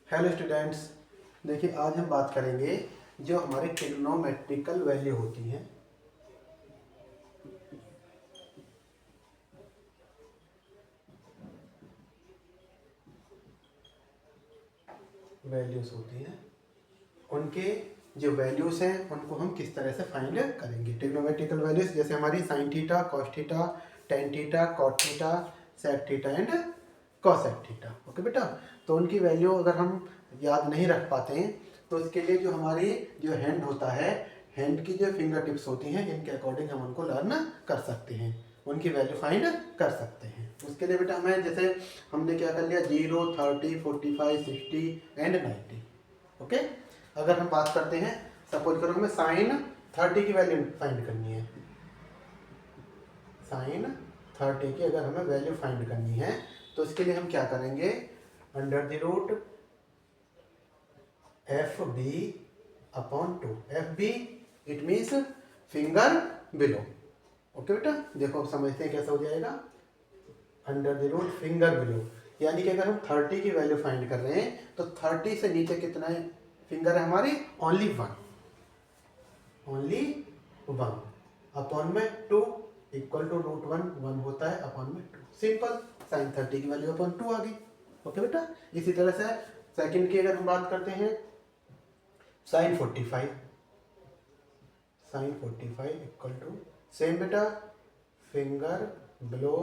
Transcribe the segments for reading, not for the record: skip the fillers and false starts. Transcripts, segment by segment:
Hello students, देखिए आज हम बात करेंगे जो हमारे ट्रिग्नोमेट्रिकल वैल्यू होती हैं। वैल्यूज होती हैं, उनके जो वैल्यूज हैं उनको हम किस तरह से फाइंड करेंगे। ट्रिग्नोमेट्रिकल वैल्यूज जैसे हमारी sine theta, cos theta, tan theta, cot theta, sec theta and cosec theta. Okay बेटा, तो उनकी वैल्यू अगर हम याद नहीं रख पाते हैं तो उसके लिए जो हमारी जो हैंड होता है, हैंड की जो फिंगर टिप्स होती हैं, इनके अकॉर्डिंग हम उनको लर्न कर सकते हैं, उनकी वैल्यू फाइंड कर सकते हैं। उसके लिए बेटा हमें जैसे हमने क्या कर लिया, 0, 30, 45, 60 एंड 90। ओके, अगर हम बात करते हैं, सपोज करो हमें साइन 30 की वैल्यू फाइंड करनी है। साइन 30 की अगर हमें वैल्यू फाइंड करनी है तो इसके लिए हम क्या करेंगे, under the root F B upon 2। F B it means finger below. Okay बेटा, देखो अब समझते हैं कैसा हो जाएगा। Under the root finger below, यानी कि अगर हम 30 की वैल्यू फाइंड कर रहे हैं तो 30 से नीचे कितना है फिंगर है हमारी, only one. Only one upon में 2 equal to root one, one होता है अपॉन में 2। सिंपल, साइन 30 की वैल्यू अपॉन 2 आ गई। ओके बेटा, इसी तरह से सेकंड की अगर हम बात करते हैं, sine 45, sine 45 equal to same बेटा फिंगर बिलो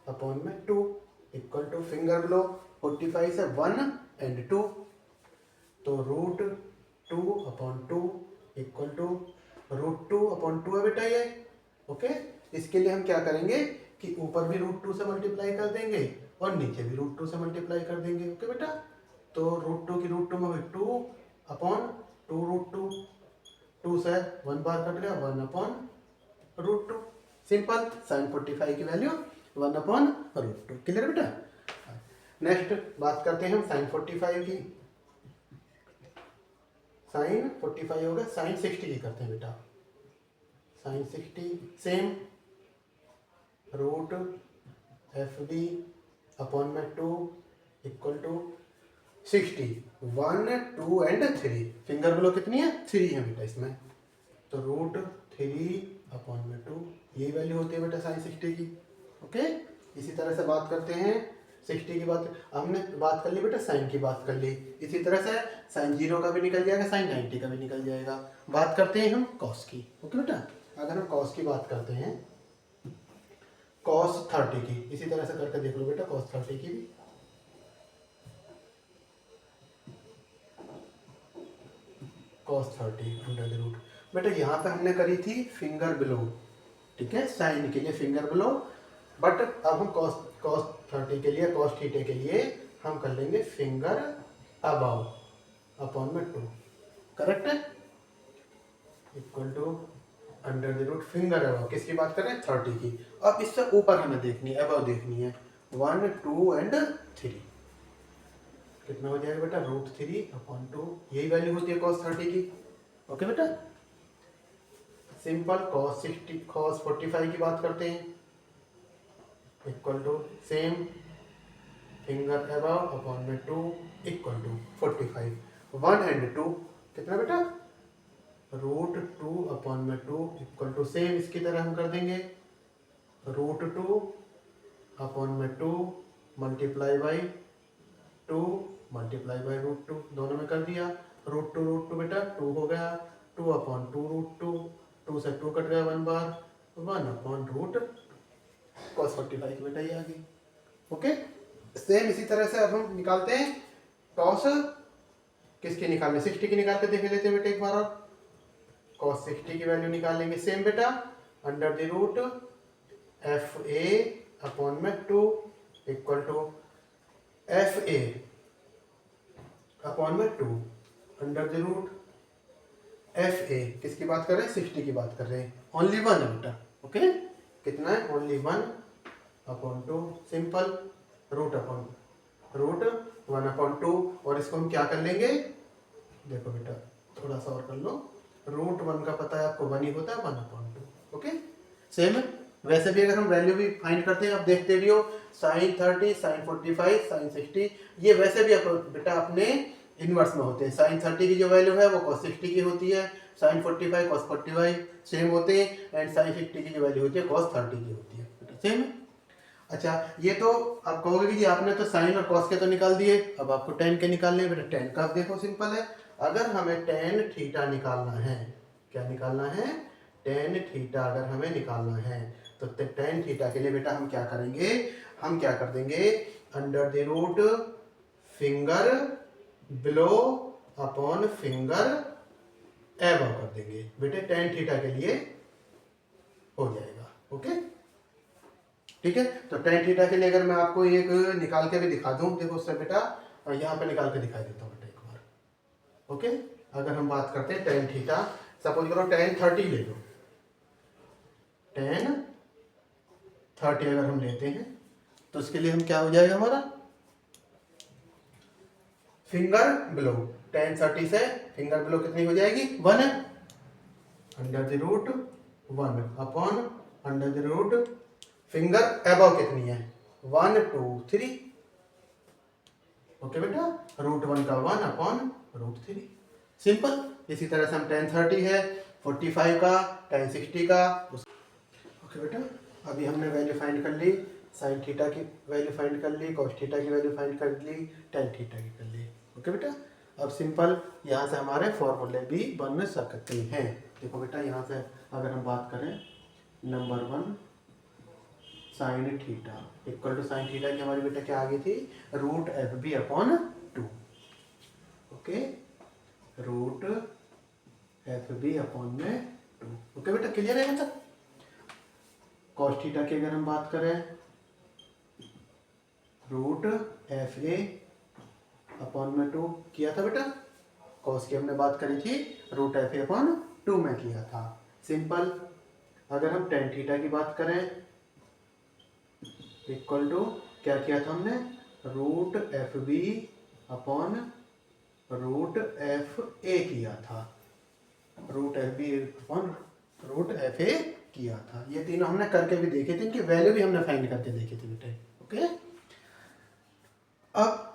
अपॉन में 2 इक्वल टू फिंगर बिलो 45 से 1 एंड 2, तो root 2 upon 2 equal to root 2 upon 2 है बेटा ये। ओके, इसके लिए हम क्या करेंगे कि ऊपर भी रूट 2 से मल्टीप्लाई कर देंगे और नीचे भी रूट 2 से मल्टीप्लाई कर देंगे। ओके बेटा, तो रूट 2 की रूट 2 में 2 अपॉन 2 रूट 2, 2 से 1 बार कट गया, 1 अपॉन रूट 2। सिंपल, साइन 45 की वैल्यू 1 अपॉन रूट 2। क्लियर बेटा। नेक्स्ट बात करते हैं हम साइन 45 की। साइन 45 हो गया, साइन 60 की करते हैं बेटा। Sine 60 same root F B upon में 2 equal to 60, 1, 2 and 3। Finger below कितनी है, 3 है बेटा इसमें, तो रूट 3 अपॉन में 2, यही वैल्यू होती है बेटा साइन 60 की। ओके, इसी तरह से बात करते हैं 60 की बात, हमने बात कर ली बेटा, साइन की बात कर ली। इसी तरह से साइन 0 का भी निकल जाएगा, साइन 90 का भी निकल जाएगा। बात करते हैं हम कॉस की। ओके बेटा, अगर हम कॉस की बात करते हैं, कॉस 30 की, इसी तरह से करके देख लो बेटा, कॉस 30 की भी। कॉस 30 अंडर द रूट, बेटा यहाँ पे हमने करी थी फिंगर बिलो, ठीक है, साइन के लिए फिंगर बिलो, बट अब हम कॉस कॉस 30 के लिए, कॉस थीटा के लिए हम कर लेंगे फिंगर अबाउ अपॉन में 2। करेक्ट है, equal to under the root finger above, किसकी बात कर रहे हैं, 30 की। अब इससे ऊपर हमें देखनी है, अबाउ देखनी है, 1, 2 एंड 3। कितना हो जाएगा बेटा, रूट 3 अपॉन 2, यही वैल्यू होती है कॉस 30 की। ओके बेटा, सिंपल कॉस 60, कॉस 45 की बात करते हैं, equal to same finger above upon में 2 इक्वल टू 45, 1 एंड 2 कितना बेटा, रूट 2 अपॉन में 2 इक्वल टू सेम इसकी तरह हम कर देंगे, रूट 2 अपॉन में 2 multiply by 2 multiply by root 2, दोनों में कर दिया, रूट 2 बेटा 2 हो गया, 2 अपॉन 2 रूट 2, 2 से 2 कट गया 1 बार, 1 अपॉन रूट कॉस 45 की बेटा ये आ गई। ओके, सेम इसी तरह से अब हम निकालते हैं कॉस, किसकी निकालने, 60 की निकाल के देख लेते हैं बेटा एक बार और। कॉस 60 की वैल्यू निकाल लेंगे सेम बेटा, under the root F A upon में 2 equal to F A upon में 2 under the root F A, किसकी बात कर रहे हैं, 60 की बात कर रहे हैं, ओनली 1 है बेटा। ओके, कितना है, only 1 upon 2, simple root upon root 1 upon 2, और इसको हम क्या कर लेंगे, देखो बेटा थोड़ा सा और कर लो, रूट 1 का पता है आपको 1 ही होता है, 1 अपॉन 2। ओके, सेम वैसे भी अगर हम वैल्यू भी फाइंड करते हैं, आप देखते भी हो, साइन 30, साइन 45, साइन 60, ये वैसे भी बेटा अपने इनवर्स में होते हैं। साइन 30 की जो वैल्यू है वो cos 60 की होती है, साइन 45 cos 45 सेम होते हैं, एंड साइन 60 की जो वैल्यू होती है cos 30 की होती है, सेम है। अच्छा, ये तो आप कहोगे कि जी आपने तो साइन और कॉस के तो निकाल दिए, अब आपको टेन के निकालने हैं। बेटा टेन का देखो सिंपल है, अगर हमें टेन थीटा निकालना है, क्या निकालना है, टेन थीटा अगर हमें निकालना है तो टेन थीटा के लिए बेटा हम क्या करेंगे, हम क्या कर देंगे, under the root finger below upon finger above कर देंगे। बेटे टेन थीटा के लिए हो जाएगा, ओके ठीक है। तो टेन थीटा के लिए अगर मैं आपको एक निकाल के भी दिखा दूं, देखो उससे बेटा यहाँ पे निकाल के दिखा देता हूँ बेटा एक बार, ओके। अगर हम बात करते हैं टेन थीटा, सपोज करो टेन 30 ले लो, टेन 30 अगर हम लेते हैं तो उसके लिए हम क्या हो जाएगा हमारा, फिंगर बिलो, टेन 30 से फिंगर बिलो कितनी हो जाएगी, 1 है, under the root 1 upon under the root finger above कितनी है, 1 2 3, ओके बेटा, रूट 1 का 1 अपॉन रूट 3, सिंपल। इसी तरह से हम टेन 30 है, 45 का, टेन 60 का, ओके बेटा। अभी हमने वैल्यू फाइंड कर ली, साइन थीटा की वैल्यू फाइंड कर ली, कॉस थीटा की वैल्यू फाइंड कर ली, टेन थीटा की कर ली, ओके बेटा। अब सिंपल यहाँ से हमारे फॉर्मूले भी बन सकते हैं। देखो बेटा यहाँ से अगर हम बात करें, number 1 sine theta equal to sine theta की हमारी बेटा क्या आ गई थी, root F B upon 2, okay, root F B upon में 2, ओके बेटा, क्लियर है मतलब। कॉस थीटा की अगर हम बात करें, रूट एफ ए अपॉन में 2 किया था बेटा, कॉस की हमने बात करी थी, रूट एफ ए अपॉन 2 में किया था, सिंपल। अगर हम टेन थीटा की बात करें, इक्वल टू क्या किया था हमने, root F B upon root F A किया था, root F B upon root F A किया था। ये तीनों हमने करके भी देखे थे, इनकी वैल्यू भी हमने फाइंड करके देखे थे बेटे, ओके। अब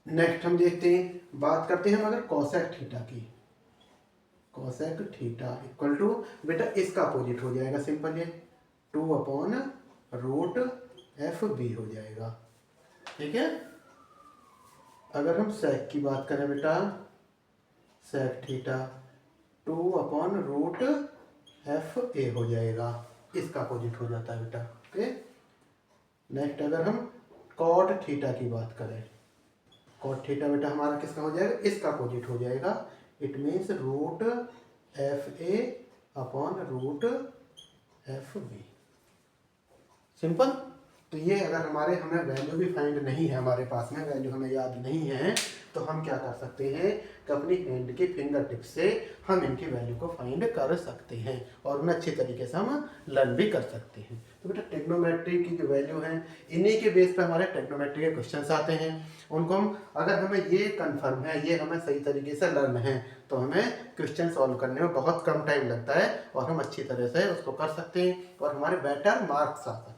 नेक्स्ट हम देखते हैं, बात करते हैं हम अगर कोसेक थीटा की, कोसेक थीटा इक्वल टू बेटा इसका अपोजिट हो जाएगा, सिंपल, ये 2 अपॉन रूट एफ बी हो जाएगा, ठीक है। अगर हम सेक की बात करें बेटा, sec theta 2 upon root F A हो जाएगा, इसका अपोजिट हो जाता है बेटा, ओके। नेक्स्ट अगर हम कॉट थीटा की बात करें, कॉट थीटा बेटा हमारा किसका हो जाएगा, इसका अपोजिट हो जाएगा, it means root F A upon root F B, simple. तो ये अगर हमें वैल्यू भी फाइंड नहीं है, हमारे पास में वैल्यू हमें याद नहीं है, तो हम क्या कर सकते हैं कि अपनी हैंड की फिंगर टिप से हम इनकी वैल्यू को फाइंड कर सकते हैं और उन्हें अच्छे तरीके से हम लर्न भी कर सकते हैं। तो बेटा ट्रिग्नोमेट्री की जो वैल्यू है, इन्हीं के बेस पर हमारे ट्रिग्नोमेट्री के क्वेश्चंस आते हैं, उनको हम अगर हमें ये कंफर्म है, ये हमें सही तरीके से लर्न है, तो हमें क्वेश्चन सॉल्व करने में बहुत कम टाइम लगता है और हम अच्छी तरह से उसको कर सकते हैं और हमारे बेटर मार्क्स आ सकते हैं।